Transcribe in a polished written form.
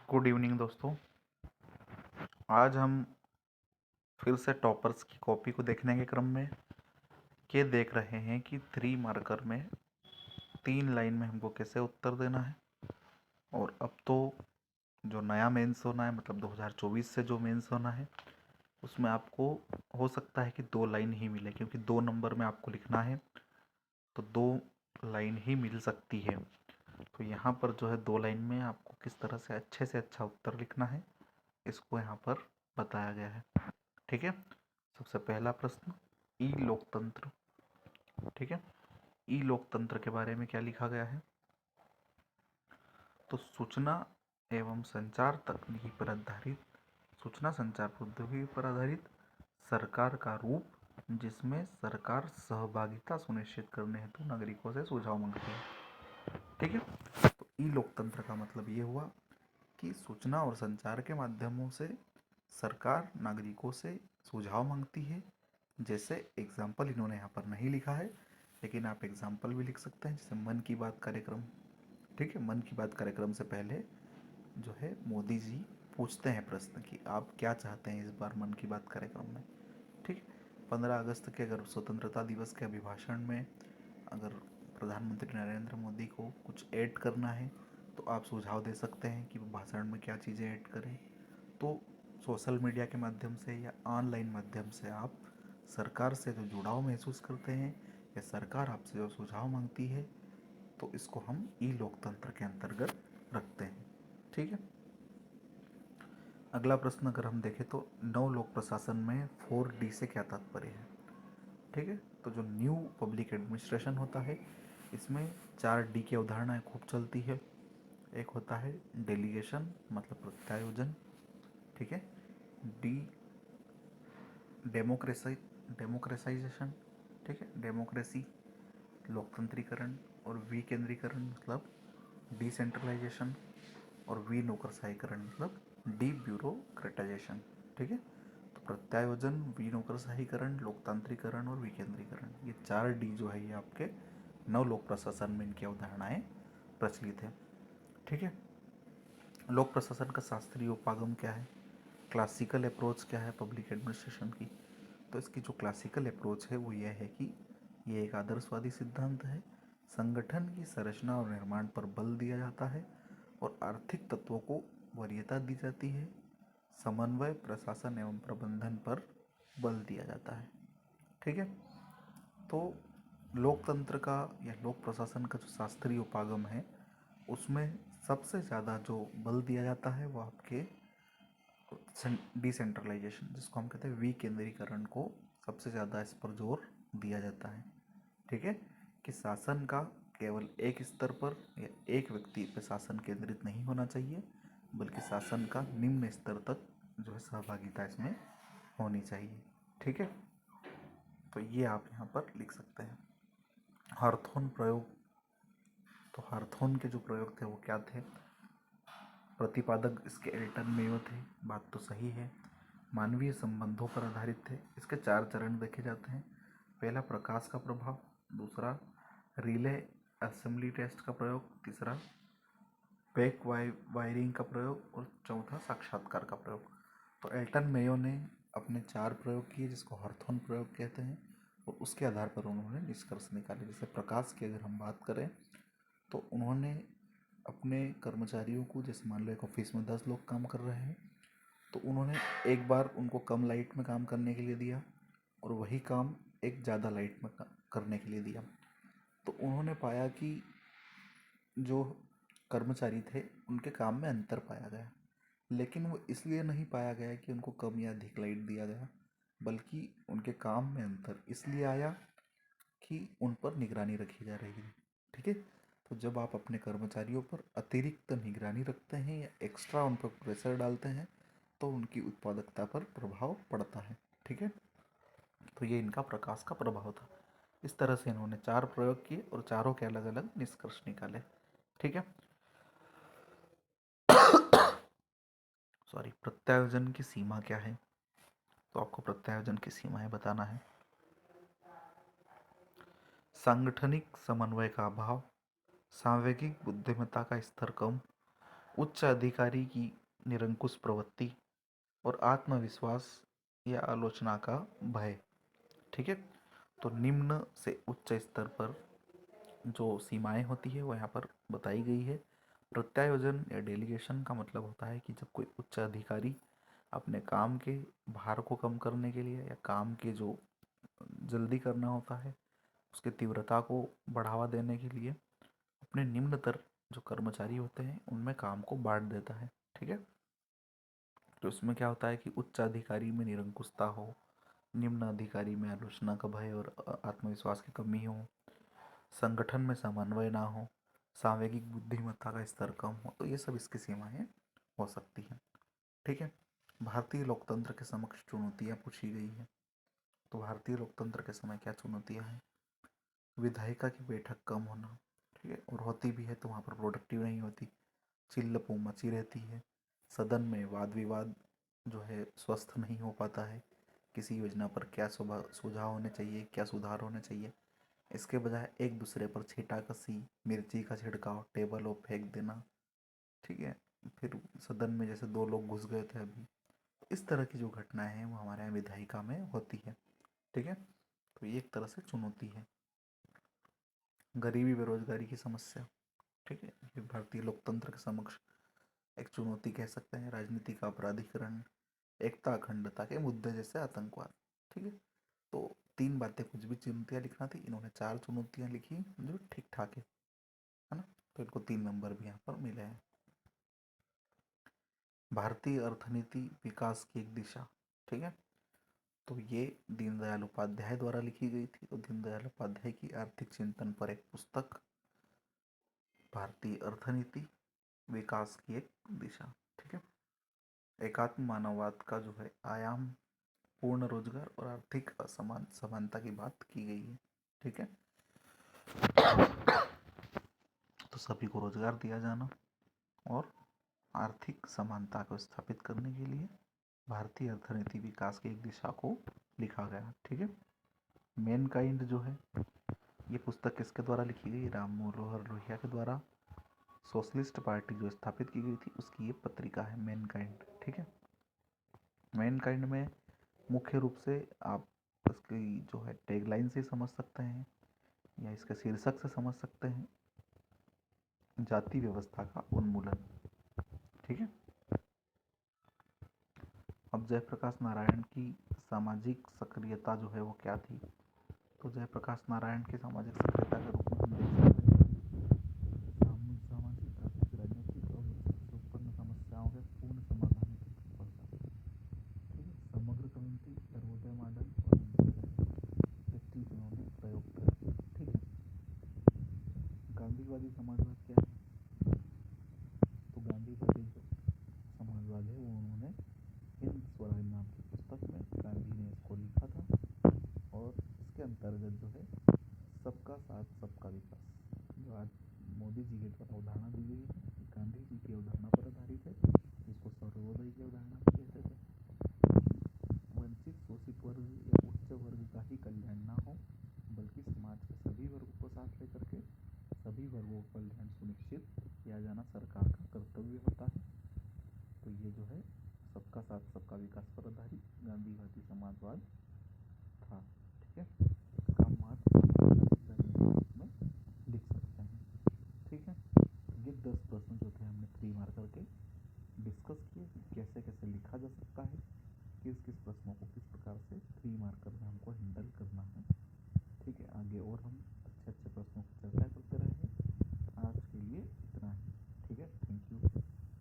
Good evening दोस्तों। आज हम फिर से टॉपर्स की कॉपी को देखने के क्रम में ये देख रहे हैं कि 3 मार्कर में 3 लाइन में हमको कैसे उत्तर देना है। और अब तो जो नया मेंस होना है, मतलब 2024 से जो मेंस होना है, उसमें आपको हो सकता है कि 2 लाइन ही मिले, क्योंकि 2 नंबर में आपको लिखना है तो 2 लाइन ही मिल सकती है। तो यहाँ पर जो है 2 लाइन में आपको किस तरह से अच्छा उत्तर लिखना है, इसको यहाँ पर बताया गया है। ठीक है। सबसे पहला प्रश्न, ई लोकतंत्र। ठीक है। ई लोकतंत्र के बारे में क्या लिखा गया है? तो सूचना एवं संचार तकनीकी पर आधारित, सूचना संचार प्रौद्योगिकी पर आधारित सरकार का रूप जिसमें सरकार सहभागिता सुनिश्चित करने हेतु नागरिकों से सुझाव मांगती है। ठीक है। तो ई लोकतंत्र का मतलब ये हुआ कि सूचना और संचार के माध्यमों से सरकार नागरिकों से सुझाव मांगती है। जैसे एग्जाम्पल इन्होंने यहाँ पर नहीं लिखा है, लेकिन आप एग्जाम्पल भी लिख सकते हैं, जैसे मन की बात कार्यक्रम। ठीक है। मन की बात कार्यक्रम से पहले जो है मोदी जी पूछते हैं प्रश्न कि आप क्या चाहते हैं इस बार मन की बात कार्यक्रम में। ठीक है। 15 अगस्त के अगर स्वतंत्रता दिवस के अभिभाषण में अगर प्रधानमंत्री नरेंद्र मोदी को कुछ ऐड करना है तो आप सुझाव दे सकते हैं कि वो भाषण में क्या चीज़ें ऐड करें। तो सोशल मीडिया के माध्यम से या ऑनलाइन माध्यम से आप सरकार से जो जुड़ाव महसूस करते हैं या सरकार आपसे जो सुझाव मांगती है, तो इसको हम ई लोकतंत्र के अंतर्गत रखते हैं। ठीक है। अगला प्रश्न अगर हम देखें तो नव लोक प्रशासन में 4D से क्या तात्पर्य है? ठीक है। तो जो न्यू पब्लिक एडमिनिस्ट्रेशन होता है, इसमें 4D की अवधारणाएं खूब चलती है। एक होता है डेलीगेशन, मतलब प्रत्यायोजन। ठीक है। डी डेमोक्रेसाइजेशन। ठीक है, डेमोक्रेसी, लोकतंत्रीकरण। और विकेंद्रीकरण मतलब डिसेंट्रलाइजेशन। और विनौकरशाहीकरण मतलब डी ब्यूरोक्रेटाइजेशन। ठीक है। तो प्रत्यायोजन, विनौकरशाहीकरण, लोकतांत्रिकरण और विकेंद्रीकरण, ये 4D जो है ये आपके नव लोक प्रशासन में इनकी अवधारणाएं प्रचलित है। ठीक है। लोक प्रशासन का शास्त्रीय उपागम क्या है? क्लासिकल अप्रोच क्या है पब्लिक एडमिनिस्ट्रेशन की? तो इसकी जो क्लासिकल अप्रोच है वो यह है कि ये एक आदर्शवादी सिद्धांत है। संगठन की संरचना और निर्माण पर बल दिया जाता है और आर्थिक तत्वों को वरीयता दी जाती है। समन्वय, प्रशासन एवं प्रबंधन पर बल दिया जाता है। ठीक है। तो लोकतंत्र का या लोक प्रशासन का जो शास्त्रीय उपागम है, उसमें सबसे ज़्यादा जो बल दिया जाता है वो आपके डिसेंट्रलाइजेशन, जिसको हम कहते हैं विकेंद्रीकरण, को सबसे ज़्यादा इस पर जोर दिया जाता है। ठीक है। कि शासन का केवल एक स्तर पर या एक व्यक्ति पर शासन केंद्रित नहीं होना चाहिए, बल्कि शासन का निम्न स्तर तक जो है सहभागिता इसमें होनी चाहिए। ठीक है। तो ये आप यहाँ पर लिख सकते हैं। हार्थोन प्रयोग। तो हार्थोन के जो प्रयोग थे वो क्या थे? प्रतिपादक इसके एल्टन मेयो थे, बात तो सही है। मानवीय संबंधों पर आधारित थे। इसके 4 चरण देखे जाते हैं। पहला प्रकाश का प्रभाव, दूसरा रिले असेंबली टेस्ट का प्रयोग, तीसरा बैक वायरिंग का प्रयोग और चौथा साक्षात्कार का प्रयोग। तो एल्टन मेयो ने अपने 4 प्रयोग किए जिसको हार्थोन प्रयोग कहते हैं, और उसके आधार पर उन्होंने निष्कर्ष निकाले। जैसे प्रकाश की अगर हम बात करें तो उन्होंने अपने कर्मचारियों को, जैसे मान लो एक ऑफिस में 10 लोग काम कर रहे हैं, तो उन्होंने एक बार उनको कम लाइट में काम करने के लिए दिया और वही काम एक ज़्यादा लाइट में करने के लिए दिया। तो उन्होंने पाया कि जो कर्मचारी थे उनके काम में अंतर पाया गया, लेकिन वो इसलिए नहीं पाया गया कि उनको कम या अधिक लाइट दिया गया, बल्कि उनके काम में अंतर इसलिए आया कि उन पर निगरानी रखी जा रही है। ठीक है। तो जब आप अपने कर्मचारियों पर अतिरिक्त निगरानी रखते हैं या एक्स्ट्रा उन पर प्रेशर डालते हैं तो उनकी उत्पादकता पर प्रभाव पड़ता है। ठीक है। तो ये इनका प्रकाश का प्रभाव था। इस तरह से इन्होंने 4 प्रयोग किए और चारों के अलग अलग निष्कर्ष निकाले। ठीक है। सॉरी, प्रत्यायोजन की सीमा क्या है? तो आपको प्रत्यायोजन की सीमाएं बताना है। सांगठनिक समन्वय का अभाव, सांवेगिक बुद्धिमत्ता का स्तर कम, उच्च अधिकारी की निरंकुश प्रवृत्ति और आत्मविश्वास या आलोचना का भय। ठीक है, तो निम्न से उच्च स्तर पर जो सीमाएं होती है वो यहाँ पर बताई गई है। प्रत्यायोजन या डेलीगेशन का मतलब होता है कि जब कोई उच्च अधिकारी अपने काम के भार को कम करने के लिए या काम के जो जल्दी करना होता है उसकी तीव्रता को बढ़ावा देने के लिए अपने निम्नतर जो कर्मचारी होते हैं उनमें काम को बांट देता है। ठीक है, तो इसमें क्या होता है कि उच्च अधिकारी में निरंकुशता हो, निम्न अधिकारी में आलोचना का भय और आत्मविश्वास की कमी हो, संगठन में समन्वय ना हो, सांवेगिक बुद्धिमत्ता का स्तर कम हो, तो ये सब इसकी सीमाएं हो सकती हैं। ठीक है, भारतीय लोकतंत्र के समक्ष चुनौतियां पूछी गई है। तो भारतीय लोकतंत्र के समय क्या चुनौतियां हैं? विधायिका की बैठक कम होना, ठीक है, और होती भी है तो वहाँ पर प्रोडक्टिव नहीं होती, चिल्लपू मची रहती है, सदन में वाद विवाद जो है स्वस्थ नहीं हो पाता है, किसी योजना पर क्या सुझाव होने चाहिए, क्या सुधार होने चाहिए, इसके बजाय एक दूसरे पर छींटाकशी, मिर्ची का छिड़काव, टेबल और फेंक देना। ठीक है, फिर सदन में जैसे दो लोग घुस गए थे अभी, इस तरह की जो घटनाएं हैं वो हमारे यहाँ विधायिका में होती है। ठीक है, तो ये एक तरह से चुनौती है। गरीबी बेरोजगारी की समस्या, ठीक है, ये भारतीय लोकतंत्र के समक्ष एक चुनौती कह सकते हैं। राजनीति का अपराधीकरण, एकता अखंडता के मुद्दे जैसे आतंकवाद। ठीक है, तो तीन बातें कुछ भी चुनौतियां लिखना थी, इन्होंने चार चुनौतियां लिखी जो ठीक ठाक है ना, तो इनको 3 नंबर भी यहाँ पर मिले हैं। भारतीय अर्थनीति विकास की एक दिशा, ठीक है, तो ये दीनदयाल उपाध्याय द्वारा लिखी गई थी। तो दीनदयाल उपाध्याय की आर्थिक चिंतन पर एक पुस्तक, भारतीय अर्थनीति विकास की एक दिशा। ठीक है, एकात्म मानववाद का जो है आयाम, पूर्ण रोजगार और आर्थिक समानता की बात की गई है। ठीक है, तो सभी को रोजगार दिया जाना और आर्थिक समानता को स्थापित करने के लिए भारतीय अर्थनीति विकास की एक दिशा को लिखा गया। ठीक है, मैनकाइंड जो है ये पुस्तक किसके द्वारा लिखी गई? राम मनोहर लोहिया के द्वारा। सोशलिस्ट पार्टी जो स्थापित की गई थी उसकी ये पत्रिका है मैनकाइंड। ठीक है, मैनकाइंड में मुख्य रूप से आप इसकी जो है टैगलाइन से समझ सकते हैं या इसके शीर्षक से समझ सकते हैं, जाति व्यवस्था का उन्मूलन। ठीक है, अब जयप्रकाश नारायण की सामाजिक सक्रियता जो है वो क्या थी? तो जयप्रकाश नारायण की सामाजिक सक्रियता के रूप में हम देख सकते हैं सामाजिक, आर्थिक, राजनीतिक और से उत्पन्न समस्याओं के पूर्ण समाधान की तत्परता। ठीक है, समग्र कम्युनिटी, सर्वोदय मॉडल और दृष्टि उन्होंने प्रयोग किया। ठीक है, गांधीवादी समाजवाद क्या है? तो गांधीवादी जो समाजवाद है वो उन्होंने हिंद स्वराज नाम की पुस्तक में गांधी ने इसको लिखा था और इसके अंतर्गत जो है सबका साथ सबका विकास, जो आज मोदी जी के द्वारा अवधारणा दी गई है, गांधी जी की अवधारणा पर आधारित है, जिसको सर्वोदय की अवधारणा कहते थे। वंचित शोषित वर्ग या उच्च वर्ग का ही कल्याण ना हो, बल्कि समाज के सभी वर्गों को साथ लेकर के सभी वर्गों का कल्याण सुनिश्चित किया जाना सरकार का कर्तव्य होता है। तो ये जो है सबका साथ सबका विकास पर आधारित गांधीवादी समाजवाद